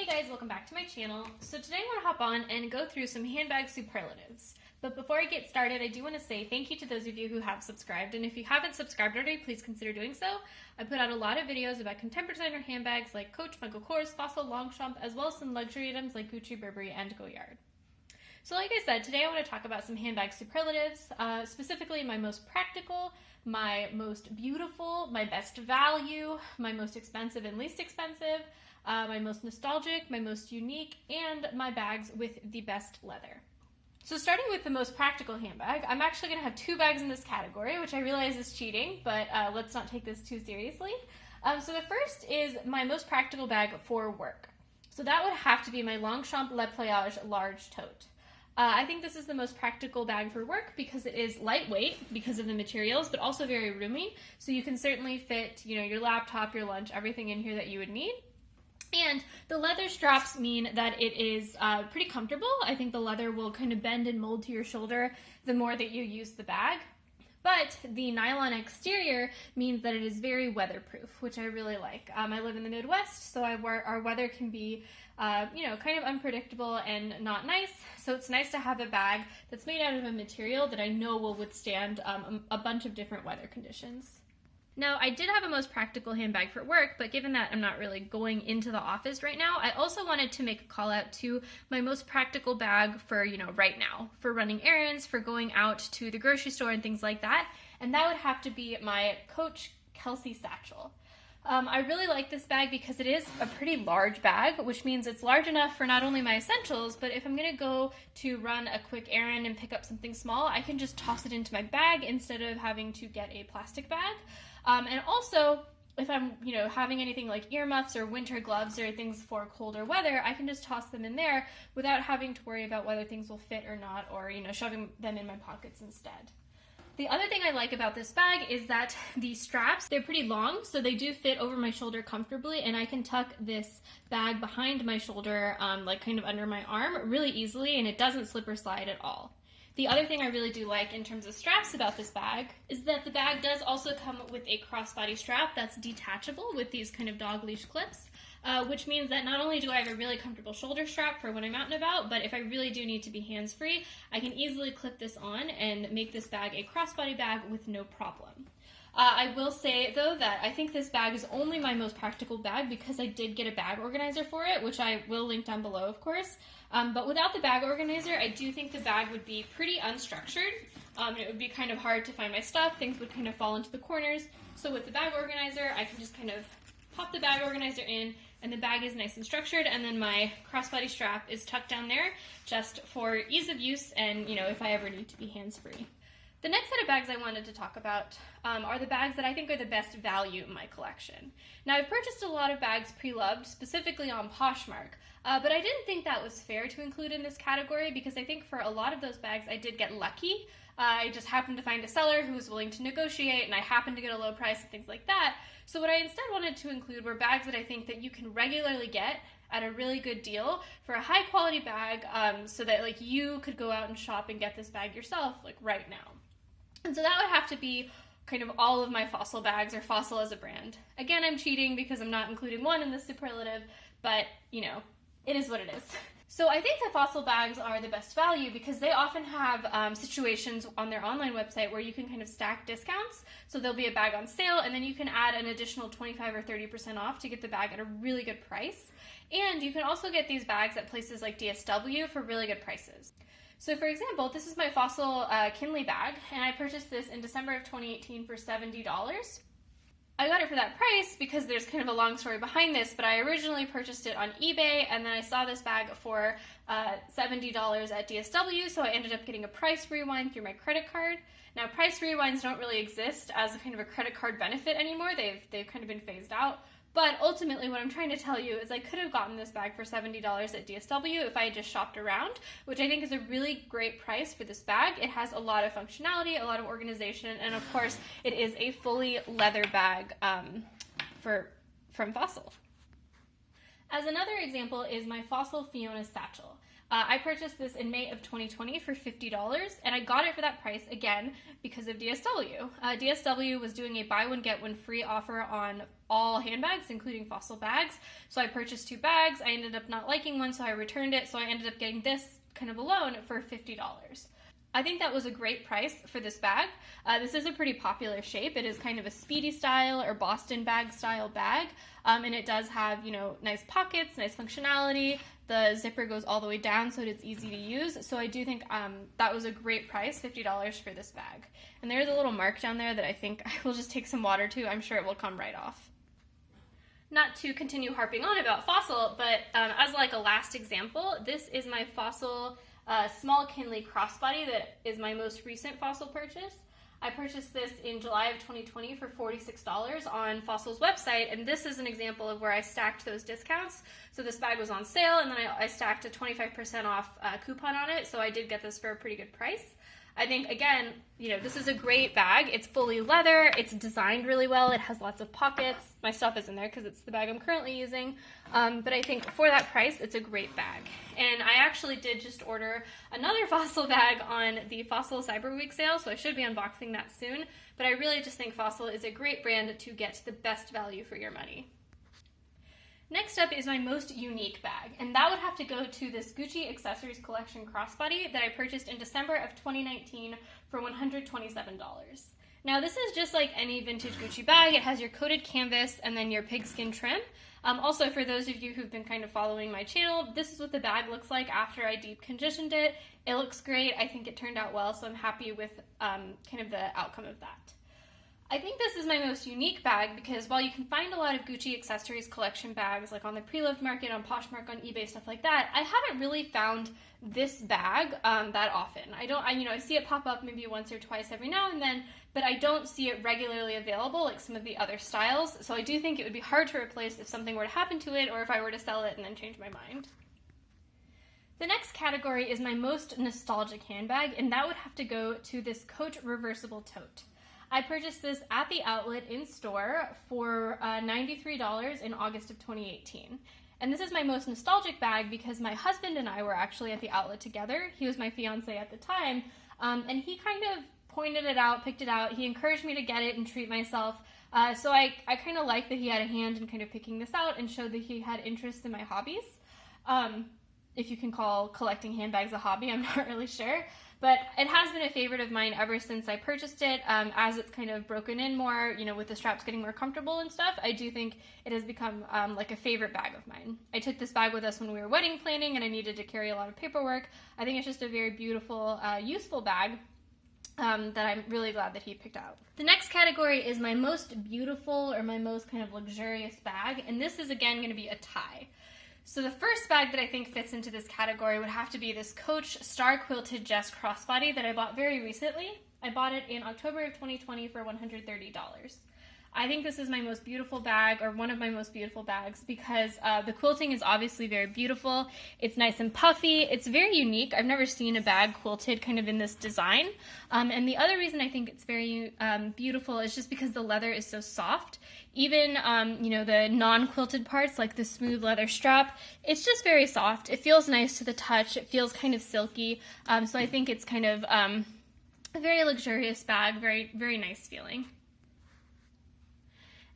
Hey guys, welcome back to my channel. So today I want to hop on and go through some handbag superlatives. But before I get started, I do want to say thank you to those of you who have subscribed. And if you haven't subscribed already, please consider doing so. I put out a lot of videos about contemporary designer handbags like Coach, Michael Kors, Fossil, Longchamp, as well as some luxury items like Gucci, Burberry, and Goyard. So like I said, today I want to talk about some handbag superlatives, specifically my most practical, my most beautiful, my best value, my most expensive and least expensive, my most nostalgic, my most unique, and my bags with the best leather. So starting with the most practical handbag, I'm actually going to have two bags in this category, which I realize is cheating, but let's not take this too seriously. So the first is my most practical bag for work. So that would have to be my Longchamp Le Pliage large tote. I think this is the most practical bag for work because it is lightweight because of the materials, but also very roomy. So you can certainly fit, your laptop, your lunch, everything in here that you would need. And the leather straps mean that it is pretty comfortable. I think the leather will kind of bend and mold to your shoulder the more that you use the bag. But the nylon exterior means that it is very weatherproof, which I really like. I live in the Midwest, so our weather can be, kind of unpredictable and not nice. So it's nice to have a bag that's made out of a material that I know will withstand a bunch of different weather conditions. Now, I did have a most practical handbag for work, but given that I'm not really going into the office right now, I also wanted to make a call out to my most practical bag for, right now, for running errands, for going out to the grocery store and things like that. And that would have to be my Coach Kelsey satchel. I really like this bag because it is a pretty large bag, which means it's large enough for not only my essentials, but if I'm going to go to run a quick errand and pick up something small, I can just toss it into my bag instead of having to get a plastic bag. And also, if I'm, having anything like earmuffs or winter gloves or things for colder weather, I can just toss them in there without having to worry about whether things will fit or not, or, shoving them in my pockets instead. The other thing I like about this bag is that the straps, they're pretty long, so they do fit over my shoulder comfortably, and I can tuck this bag behind my shoulder, kind of under my arm really easily, and it doesn't slip or slide at all. The other thing I really do like in terms of straps about this bag is that the bag does also come with a crossbody strap that's detachable with these kind of dog leash clips, which means that not only do I have a really comfortable shoulder strap for when I'm out and about, but if I really do need to be hands-free, I can easily clip this on and make this bag a crossbody bag with no problem. I will say, though, that I think this bag is only my most practical bag because I did get a bag organizer for it, which I will link down below, of course. But without the bag organizer, I do think the bag would be pretty unstructured. It would be kind of hard to find my stuff. Things would kind of fall into the corners. So with the bag organizer, I can just kind of pop the bag organizer in, and the bag is nice and structured, and then my crossbody strap is tucked down there just for ease of use and, if I ever need to be hands-free. The next set of bags I wanted to talk about are the bags that I think are the best value in my collection. Now, I've purchased a lot of bags pre-loved, specifically on Poshmark, but I didn't think that was fair to include in this category because I think for a lot of those bags I did get lucky. I just happened to find a seller who was willing to negotiate, and I happened to get a low price and things like that. So what I instead wanted to include were bags that I think that you can regularly get at a really good deal for a high quality bag, so that you could go out and shop and get this bag yourself right now. And so that would have to be kind of all of my Fossil bags, or Fossil as a brand. Again, I'm cheating because I'm not including one in this superlative, but, it is what it is. So I think that Fossil bags are the best value because they often have situations on their online website where you can kind of stack discounts. So there'll be a bag on sale, and then you can add an additional 25 or 30% off to get the bag at a really good price. And you can also get these bags at places like DSW for really good prices. So for example, this is my Fossil Kinley bag, and I purchased this in December of 2018 for $70. I got it for that price because there's kind of a long story behind this, but I originally purchased it on eBay, and then I saw this bag for $70 at DSW, so I ended up getting a price rewind through my credit card. Now, price rewinds don't really exist as a kind of a credit card benefit anymore. They've kind of been phased out. But ultimately, what I'm trying to tell you is I could have gotten this bag for $70 at DSW if I had just shopped around, which I think is a really great price for this bag. It has a lot of functionality, a lot of organization, and of course, it is a fully leather bag from Fossil. As another example is my Fossil Fiona satchel. I purchased this in May of 2020 for $50, and I got it for that price, again, because of DSW. DSW was doing a buy one, get one free offer on all handbags, including Fossil bags. So I purchased 2 bags. I ended up not liking one, so I returned it. So I ended up getting this kind of alone for $50. I think that was a great price for this bag. This is a pretty popular shape. It is kind of a speedy style or Boston bag style bag, and it does have, you know, nice pockets, nice functionality. The zipper goes all the way down, so it's easy to use. So I do think that was a great price, $50 for this bag. And there's a little mark down there that I think I will just take some water to. I'm sure it will come right off. Not to continue harping on about Fossil, but as like a last example, this is my Fossil small Kinley crossbody that is my most recent Fossil purchase. I purchased this in July of 2020 for $46 on Fossil's website, and this is an example of where I stacked those discounts. So this bag was on sale, and then I stacked a 25% off coupon on it, so I did get this for a pretty good price. I think, again, you know, this is a great bag. It's fully leather. It's designed really well. It has lots of pockets. My stuff is in there because it's the bag I'm currently using. But I think for that price, it's a great bag. And I actually did just order another Fossil bag on the Fossil Cyber Week sale, so I should be unboxing that soon. But I really just think Fossil is a great brand to get the best value for your money. Next up is my most unique bag, and that would have to go to this Gucci Accessories Collection crossbody that I purchased in December of 2019 for $127. Now this is just like any vintage Gucci bag. It has your coated canvas and then your pigskin trim. Also, for those of you who've been kind of following my channel, this is what the bag looks like after I deep conditioned it. It looks great. I think it turned out well, so I'm happy with kind of the outcome of that. I think this is my most unique bag because while you can find a lot of Gucci Accessories Collection bags like on the pre-loved market, on Poshmark, on eBay, stuff like that, I haven't really found this bag that often. I see it pop up maybe once or twice every now and then, but I don't see it regularly available like some of the other styles. So I do think it would be hard to replace if something were to happen to it or if I were to sell it and then change my mind. The next category is my most nostalgic handbag, and that would have to go to this Coach reversible tote. I purchased this at the outlet in store for $93 in August of 2018. And this is my most nostalgic bag because my husband and I were actually at the outlet together. He was my fiance at the time, and he kind of pointed it out, picked it out. He encouraged me to get it and treat myself. So I kind of like that he had a hand in kind of picking this out and showed that he had interest in my hobbies. If you can call collecting handbags a hobby, I'm not really sure. But it has been a favorite of mine ever since I purchased it. As it's kind of broken in more, you know, with the straps getting more comfortable and stuff, I do think it has become like a favorite bag of mine. I took this bag with us when we were wedding planning and I needed to carry a lot of paperwork. I think it's just a very beautiful, useful bag that I'm really glad that he picked out. The next category is my most beautiful or my most kind of luxurious bag, and this is again going to be a tie. So the first bag that I think fits into this category would have to be this Coach Star Quilted Jess crossbody that I bought very recently. I bought it in October of 2020 for $130. I think this is my most beautiful bag, or one of my most beautiful bags, because the quilting is obviously very beautiful. It's nice and puffy. It's very unique. I've never seen a bag quilted kind of in this design. And the other reason I think it's very beautiful is just because the leather is so soft. Even, the non-quilted parts, like the smooth leather strap, it's just very soft. It feels nice to the touch. It feels kind of silky. So I think it's kind of a very luxurious bag, very, very nice feeling.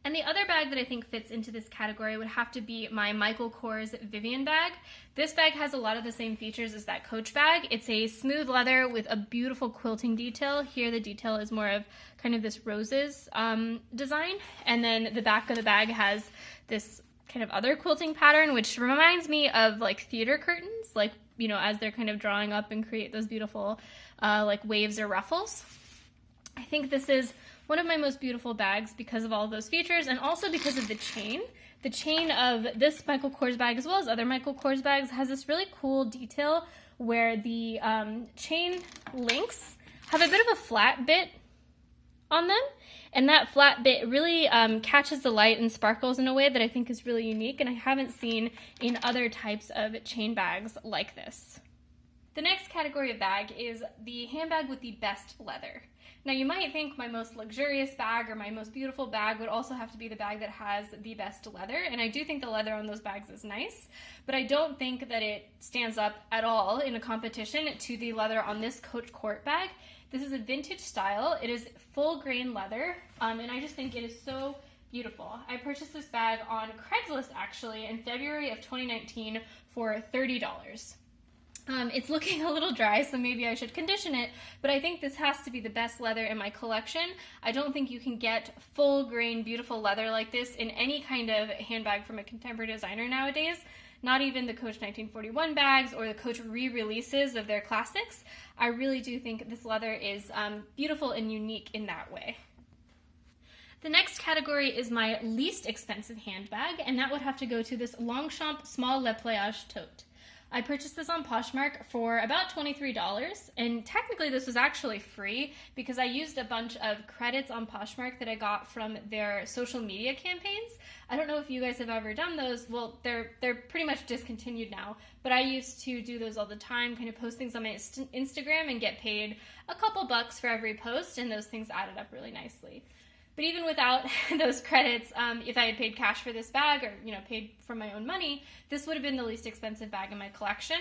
And the other bag that I think fits into this category would have to be my Michael Kors Vivian bag. This bag has a lot of the same features as that Coach bag. It's a smooth leather with a beautiful quilting detail. Here the detail is more of kind of this roses design. And then the back of the bag has this kind of other quilting pattern, which reminds me of like theater curtains, like, you know, as they're kind of drawing up and create those beautiful like waves or ruffles. I think this is one of my most beautiful bags because of all of those features and also because of the chain. The chain of this Michael Kors bag, as well as other Michael Kors bags, has this really cool detail where the chain links have a bit of a flat bit on them, and that flat bit really catches the light and sparkles in a way that I think is really unique, and I haven't seen in other types of chain bags like this. The next category of bag is the handbag with the best leather. Now you might think my most luxurious bag or my most beautiful bag would also have to be the bag that has the best leather, and I do think the leather on those bags is nice, but I don't think that it stands up at all in a competition to the leather on this Coach Court bag. This is a vintage style. It is full grain leather, and I just think it is so beautiful. I purchased this bag on Craigslist actually in February of 2019 for $30. It's looking a little dry, so maybe I should condition it, but I think this has to be the best leather in my collection. I don't think you can get full grain, beautiful leather like this in any kind of handbag from a contemporary designer nowadays, not even the Coach 1941 bags or the Coach re-releases of their classics. I really do think this leather is beautiful and unique in that way. The next category is my least expensive handbag, and that would have to go to this Longchamp Small Le Pliage tote. I purchased this on Poshmark for about $23, and technically this was actually free because I used a bunch of credits on Poshmark that I got from their social media campaigns. I don't know if you guys have ever done those. Well, they're pretty much discontinued now, but I used to do those all the time, kind of post things on my Instagram and get paid a couple bucks for every post, and those things added up really nicely. But even without those credits, if I had paid cash for this bag or, paid from my own money, this would have been the least expensive bag in my collection.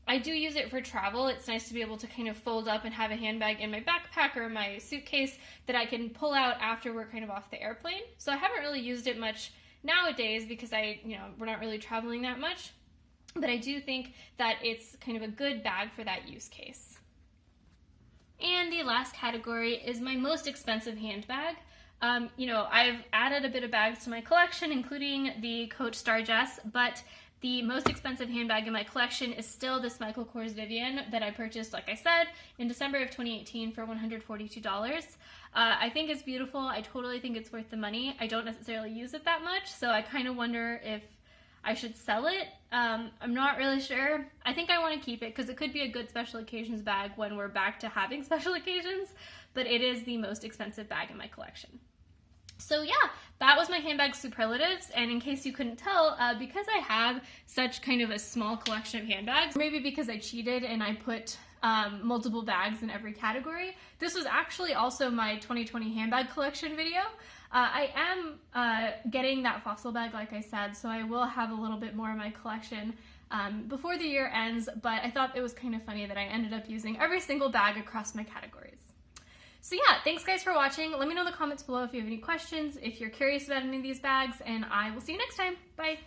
I do use it for travel. It's nice to be able to kind of fold up and have a handbag in my backpack or my suitcase that I can pull out after we're kind of off the airplane. So I haven't really used it much nowadays because we're not really traveling that much. But I do think that it's kind of a good bag for that use case. And the last category is my most expensive handbag. I've added a bit of bags to my collection, including the Coach Star Jess, but the most expensive handbag in my collection is still this Michael Kors Vivienne that I purchased, like I said, in December of 2018 for $142. I think it's beautiful. I totally think it's worth the money. I don't necessarily use it that much, so I kind of wonder if I should sell it. I'm not really sure. I think I want to keep it because it could be a good special occasions bag when we're back to having special occasions, but it is the most expensive bag in my collection. So yeah, that was my handbag superlatives, and in case you couldn't tell, because I have such kind of a small collection of handbags, maybe because I cheated and I put multiple bags in every category, this was actually also my 2020 handbag collection video. I am getting that fossil bag, like I said, so I will have a little bit more in my collection before the year ends, but I thought it was kind of funny that I ended up using every single bag across my categories. So yeah, thanks guys for watching. Let me know in the comments below if you have any questions, if you're curious about any of these bags, and I will see you next time. Bye!